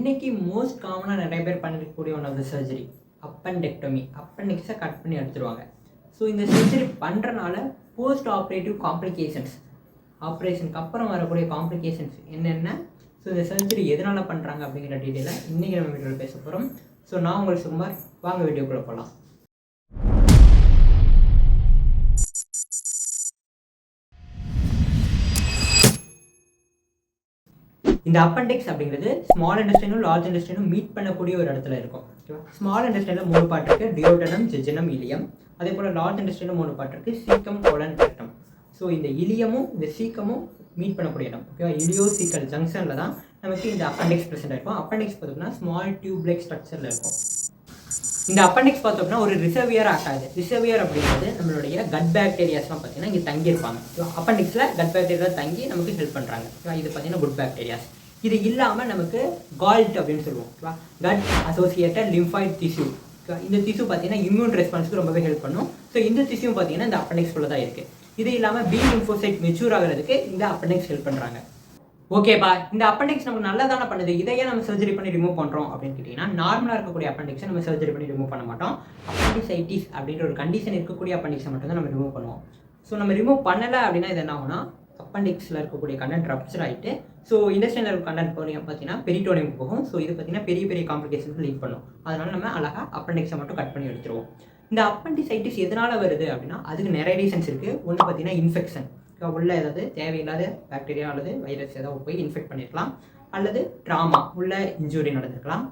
இன்றைக்கி மோஸ்ட் காமனாக நிறைய பேர் பண்ணிருக்கக்கூடிய one of the surgery appendectomy. அப்பெண்டிக்ஸை கட் பண்ணி எடுத்துருவாங்க. ஸோ இந்த சர்ஜரி பண்ணுறனால போஸ்ட் ஆப்ரேட்டிவ் காம்ப்ளிகேஷன்ஸ், ஆப்ரேஷனுக்கு அப்புறம் வரக்கூடிய காம்ப்ளிகேஷன்ஸ் என்னென்ன, ஸோ இந்த சர்ஜரி எதனால் பண்ணுறாங்க அப்படிங்கிற டீட்டெயிலை இன்றைக்கி நம்ம வீடியோவில் பேச போகிறோம். ஸோ நான் உங்களுக்கு சுமார் வாங்க வீடியோக்குள்ளே போகலாம். இந்த அப்பெண்டிக்ஸ் அப்படிங்கிறது ஸ்மால் இன்டெஸ்டைனும் லார்ஜ் இன்டெஸ்டைனும் மீட் பண்ணக்கூடிய ஒரு இடத்துல இருக்கும். ஓகேவா? ஸ்மால் இன்டெஸ்டைனில் 3 பார்ட் இருக்குது, டியோடனம், ஜெஜனம், இலியம். அதே போல் லார்ஜ் இன்டெஸ்டைனில் 3 பார்ட் இருக்குது, சீக்கம், கோலன், ரெக்டம். ஸோ இந்த இலியமும் இந்த சீக்கமும் மீட் பண்ணக்கூடிய இடம். ஓகேவா? இலியோசீக்கல் ஜங்ஷனில் தான் நமக்கு இந்த அப்பெண்டிக்ஸ் ப்ரெசென்ட் ஆகிருக்கும். அப்பெண்டிக்ஸ் பார்த்தோம்னா ஸ்மால் டியூப் லைக் ஸ்ட்ரக்சரில் இருக்கும். இந்த அப்பெண்டிக்ஸ் பார்த்தோம்னா ஒரு ரிசர்வியர் ஆகாது. ரிசர்வியர் அப்படிங்கிறது நம்மளுடைய கட் பாக்டீரியாஸ்லாம் பார்த்தீங்கன்னா இங்கே தங்கியிருப்பாங்க. அப்பெண்டிக்ஸில் கட் பாக்டீரியா தங்கி நமக்கு ஹெல்ப் பண்ணுறாங்க. இது பார்த்தீங்கன்னா குட் பாக்டீரியாஸ். இது இல்லாமல் நமக்கு கால்ட் அப்படின்னு சொல்லுவோம். ஓகேவா? Gut associated lymphoid tissue. இந்த டிஷ்யூ பார்த்தீங்கன்னா இம்யூன் ரெஸ்பான்ஸ்க்கு ரொம்பவே ஹெல்ப் பண்ணும். ஸோ இந்த டிஷ்யூ பார்த்தீங்கன்னா இந்த அப்பெண்டிக்ஸ்குள்ளே தான் இருக்குது. இது இல்லாமல் பி லிம்ஃபோசைட் மெச்சூர் ஆகிறதுக்கு இந்த அப்பெண்டிக்ஸ் ஹெல்ப் பண்ணுறாங்க. ஓகேப்பா, இந்த அப்பெண்டிக்ஸ் நமக்கு நல்லதான பண்ணுது, இதையே நம்ம சர்ஜரி பண்ணி ரிமூவ் பண்ணுறோம் அப்படின்னு கேட்டிங்கன்னா, நார்மலாக இருக்கக்கூடிய அப்பெண்டிக்ஸை நம்ம சர்ஜரி பண்ணி ரிமூவ் பண்ண மாட்டோம். அப்பெண்டிசைட்டிஸ் அப்படின்ற ஒரு கண்டிஷன் இருக்கக்கூடிய அப்பெண்டிக்ஸை மட்டும் தான் நம்ம ரிமூவ் பண்ணுவோம். ஸோ நம்ம ரிமூவ் பண்ணலை அப்படின்னா இது என்ன ஆகும்னா, அப்பெண்டிக்ஸில் இருக்கக்கூடிய கண்டென்ட் ரப்ச்சர் ஆகிட்டு, ஸோ இண்டஸ்ட்ரியல் இருக்க கண்டென்ட் பார்த்தீங்கன்னா பெரிட்டோனியம் போகும். ஸோ இது பார்த்தீங்கன்னா பெரிய பெரிய காம்ப்ளிகேஷனுக்கு லீட் பண்ணும். அதனால் நம்ம அழகாக அப்பெண்டிக்ஸை மட்டும் கட் பண்ணி எடுத்துருவோம். இந்த அப்பெண்டிசைட்டிஸ் எதனால் வருது அப்படின்னா, அதுக்கு நிறைய ரீசன்ஸ் இருக்குது. ஒன்று பார்த்தீங்கன்னா இன்ஃபெக்ஷன், உள்ள ஏதாவது தேவையில்லாத பாக்டீரியா அல்லது வைரஸ் ஏதாவது போய் இன்ஃபெக்ட் பண்ணியிருக்கலாம், அல்லது ட்ராமா, உள்ள இன்ஜுரி நடந்திருக்கலாம்,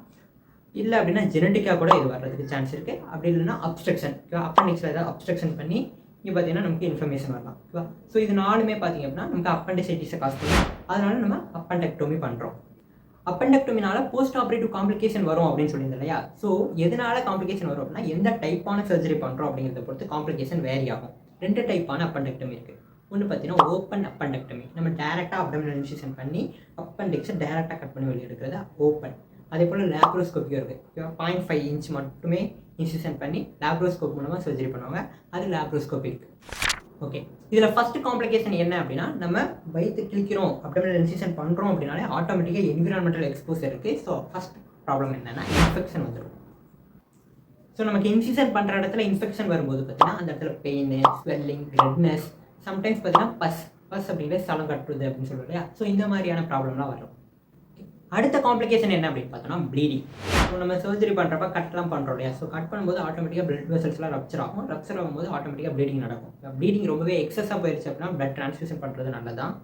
இல்லை அப்படின்னா ஜெனட்டிக்காக கூட இது வர்றதுக்கு சான்ஸ் இருக்குது. அப்படி இல்லைன்னா அப்ஸ்ட்ரக்ஷன், அப்பெண்டிக்ஸில் ஏதாவது அப்ஸ்ட்ரக்ஷன் பண்ணி இங்கே பார்த்தீங்கன்னா நமக்கு இன்ஃபர்மேஷன் வரலாம். ஓகேவா? ஸோ இது நாலுமே பார்த்தீங்க அப்படின்னா நமக்கு அப்பெண்டிசைட்டிஸை காஸ் பண்ணும். அதனால நம்ம அப்பெண்டெக்டோமி பண்ணுறோம். அப்பெண்டெக்டோமினால போஸ்ட் ஆப்ரேட்டிவ் காம்ப்ளிகேஷன் வரும் அப்படின்னு சொல்லியிருந்தேன் இல்லையா? ஸோ எதனால காம்ப்ளிகேஷன் வரும் அப்படின்னா, எந்த டைப்பான சர்ஜரி பண்ணுறோம் அப்படிங்கிறத பொறுத்து காம்ப்ளிகேஷன் வேரி ஆகும். 2 டைப்பான அப்பெண்டெக்டோமி இருக்குது. ஒன்று பார்த்தீங்கன்னா ஓப்பன் அப்பெண்டெக்டமி, நம்ம டேரெக்டாக அப்டமினல் இன்சிஷன் பண்ணி அப்பெண்டிக்ஸை டேரெக்டாக கட் பண்ணி வெளியே எடுக்கிறது ஓப்பன். அதே போல் லேப்ரோஸ்கோப்பியும் இருக்குது. 0.5 இன்ச் மட்டுமே இன்சிஷன் பண்ணி லேப்ரோஸ்கோப் மூலமாக சர்ஜரி பண்ணுவாங்க. அது லேப்ரோஸ்கோபிக். ஓகே, இதில் ஃபஸ்ட்டு காம்ப்ளிகேஷன் என்ன அப்படின்னா, நம்ம வயிற்று கிழிக்கிறோம், அப்டமினல் இன்சிஷன் பண்ணுறோம் அப்படின்னாலே ஆட்டோமேட்டிக்காக என்விரான்மெண்டல் எக்ஸ்போசர் இருக்குது. ஸோ ஃபஸ்ட் ப்ராப்ளம் என்னென்னா இன்ஃபெக்ஷன் வந்துடும். ஸோ நமக்கு இன்சிஷன் பண்ணுற இடத்துல இன்ஃபெக்ஷன் வரும்போது பார்த்தீங்கன்னா அந்த இடத்துல பெயின், ஸ்வெல்லிங், ரெட்னஸ், சம்டைம்ஸ் பார்த்தீங்கன்னா பஸ் அப்படிங்கிறது ஸ்தலம் கட்டுறது அப்படின்னு சொல்லுவோம் இல்லையா? ஸோ இந்த மாதிரியான ப்ராப்ளம்லாம் வரும். அடுத்த காம்ப்ளிகேஷன் என்ன அப்படின்னு பார்த்தோம்னா ப்ளீடிங். ஸோ நம்ம சர்ஜரி பண்ணுறப்ப கட்லாம் பண்ணுறோம் இல்லையா? ஸோ கட் பண்ணும்போது ஆட்டோமேட்டிக்காக பிளட் வெசல்ஸ்லாம் ரப்ச்சர் ஆகும். ரப்ச்சர் ஆகும்போது ஆட்டோமேட்டிக்காக ப்ளீடிங் நடக்கும். ப்ளீடிங் ரொம்பவே எக்ஸஸாக போயிடுச்சு அப்படின்னா பிளட் ட்ரான்ஸ்ஃபியூஷன் பண்ணுறது நல்லதான்.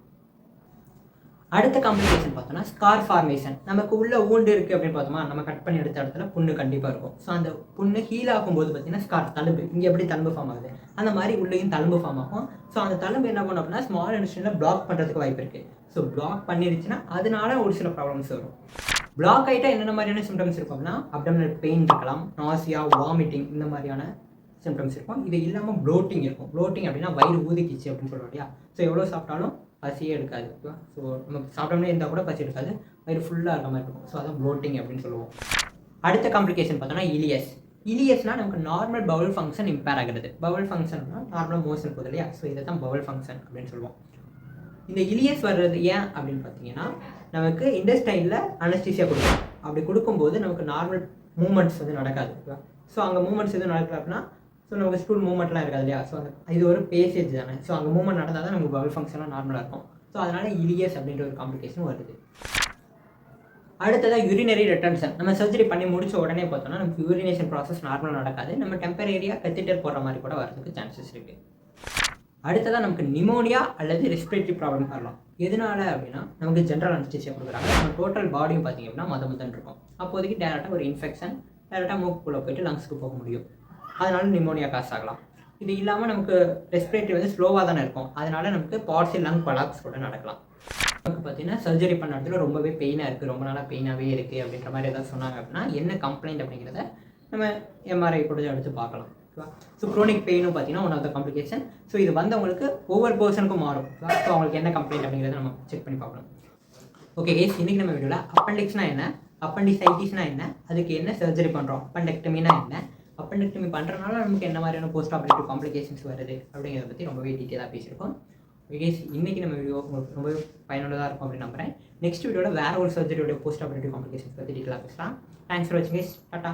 அடுத்த காம்ப்ளிகேஷன் பார்த்தோம்னா ஸ்கார் ஃபார்மேஷன். நமக்கு உள்ள ஊண்டு இருக்குது அப்படின்னு பார்த்தோமா, நம்ம கட் பண்ணி எடுத்த இடத்துல புண்ணு கண்டிப்பாக இருக்கும். ஸோ அந்த புண்ணு ஹீல் ஆகும்போது பார்த்தீங்கன்னா ஸ்கார், தழும்பு, இங்கே எப்படி தழும்பு ஃபார்ம் ஆகுது அந்த மாதிரி உள்ளேயும் தழும்பு ஃபார்ம் ஆகும். ஸோ அந்த தழும்பு என்ன பண்ணும் அப்படின்னா ஸ்மால் இன்டெஸ்டைனில் பிளாக் பண்ணுறதுக்கு வாய்ப்பு இருக்குது. ஸோ பிளாக் பண்ணிருச்சுன்னா அதனால ஒரு சில ப்ராப்ளம்ஸ் வரும். பிளாக் ஆகிட்டா என்னென்ன மாதிரியான சிம்டம்ஸ் இருக்கும் அப்படின்னா, அப்டமினல் பெயின் இருக்கலாம், நாசியா, வாமிட்டிங், இந்த மாதிரியான சிம்டம்ஸ் இருக்கும். இது இல்லாமல் ப்ளோட்டிங் இருக்கும். ப்ளோட்டிங் அப்படின்னா வயிறு ஊதிக்கிச்சு அப்படின்னு சொல்லுவோம் இல்லையா? ஸோ எவ்வளோ சாப்பிட்டாலும் பசியே எடுக்காது. ஓகேவா? ஸோ நம்ம சாப்பிட்டோம்னே இருந்தால் கூட பசி எடுக்காது, வயிறு ஃபுல்லாக இருக்க மாதிரி இருக்கும். ஸோ அதான் ப்ளோட்டிங் அப்படின்னு சொல்லுவோம். அடுத்த காம்ப்ளிகேஷன் பார்த்தோம்னா இலியஸ். இலியஸ்னால் நமக்கு நார்மல் பவுல் ஃபங்க்ஷன் இம்பேர் ஆகிறது. பவுல் ஃபங்க்ஷன்னா நார்மலாக மோஷன் போகுது இல்லையா? ஸோ இதை தான் பவுல் ஃபங்க்ஷன் அப்படின்னு சொல்லுவோம். இந்த இலியஸ் வர்றது ஏன் அப்படின்னு பார்த்தீங்கன்னா, நமக்கு இண்டஸ்டைனில் அனஸ்தீசியா கொடுக்கும். அப்படி கொடுக்கும்போது நமக்கு நார்மல் மூமெண்ட்ஸ் வந்து நடக்காது. ஓகேவா? ஸோ அங்கே மூமெண்ட்ஸ் எதுவும் நடக்கல அப்படின்னா, ஸோ நமக்கு ஸ்டூல் மூவ்மெண்ட்லாம் இருக்காது இல்லையா? ஸோ இது ஒரு பேசேஜ் தானே. ஸோ அங்கே மூவ்மெண்ட் நடந்தால் தான் நமக்கு பவுல் ஃபங்க்ஷன்லாம் நார்மலாக இருக்கும். ஸோ அதனால் இலியஸ் அப்படின்ற ஒரு காம்ப்ளிகேஷன் வருது. அடுத்ததாக யூரினரி ரெட்டன்ஷன். நம்ம சர்ஜரி பண்ணி முடிச்ச உடனே பார்த்தோம்னா நமக்கு யூரினேஷன் ப்ராசஸ் நார்மலாக நடக்காது. நம்ம டெம்பரரியாக கத்திட்டர் போடுற மாதிரி கூட வரதுக்கு சான்சஸ் இருக்குது. அடுத்ததாக நமக்கு நிமோனியா அல்லது ரெஸ்பிரேட்டரி ப்ராப்ளம் வரலாம். எதனால அப்படின்னா, நமக்கு ஜென்ரல் அனஸ்தீசியா கொடுக்குறாங்க. நம்ம டோட்டல் பாடியும் பார்த்தீங்க அப்படின்னா மதம் இருக்கும். அப்போதைக்கு டேரெக்டாக ஒரு இன்ஃபெக்ஷன் டேரெக்டாக மூக்குக்குள்ளே போய்ட்டு லங்ஸுக்கு போக முடியும். அதனால நிமோனியா காஸ் ஆகலாம். இது இல்லாமல் நமக்கு ரெஸ்பிரேட்டரி வந்து ஸ்லோவாக தானே இருக்கும். அதனால நமக்கு பார்சியல் லங் கொலாப்ஸ் கூட நடக்கலாம். நமக்கு பார்த்தீங்கன்னா சர்ஜரி பண்ண இடத்துல ரொம்பவே பெயினாக இருக்குது, ரொம்ப நாளாக பெயினாகவே இருக்குது அப்படின்ற மாதிரி ஏதாவது சொன்னாங்க அப்படின்னா என்ன கம்ப்ளைண்ட் அப்படிங்கிறத நம்ம எம்ஆர்ஐ கூட எடுத்து பார்க்கலாம். ஓகேவா? ஸோ க்ரோனிக் பெயினும் பார்த்தீங்கன்னா one of the complication. So இது வந்தவங்களுக்கு ஒவ்வொரு பர்சனுக்கும் மாறும். ஸோ அவங்களுக்கு என்ன கம்ப்ளைண்ட் அப்படிங்கிறத நம்ம செக் பண்ணி பார்க்கணும். ஓகே கேஸ், இன்றைக்கி நம்ம வீடியோவில் அப்பெண்டிக்ஸ்னால் என்ன, அப்பெண்டிசைட்டிஸ்னால் என்ன, அதுக்கு என்ன சர்ஜரி பண்ணுறோம், அப்பெண்டெக்டமினா என்ன, அப்பெண்டெக்டமி பண்ணுறதுனால நமக்கு என்ன மாதிரியான போஸ்ட் ஆப்ரேட்டிவ் காம்ப்ளிகேஷன்ஸ் வருது அப்படிங்கிறத பற்றி ரொம்பவே டீட்டெயிலாக பேசியிருக்கோம். பிகாஸ் இன்றைக்கி நம்ம வீடியோ உங்களுக்கு ரொம்ப பயனுள்ளதாக இருக்கும் அப்படின்னு நம்புகிறேன். நெக்ஸ்ட் வீடியோவில் வேறு ஒரு சர்ஜரியோட போஸ்ட் ஆப்ரேட்டிவ் காம்ப்ளிகேஷன்ஸ் பற்றி டீட்டெயிலாக பேசலாம். தேங்க்ஸ் ஃபார் வாட்சிங் கைஸ். டாட்டா.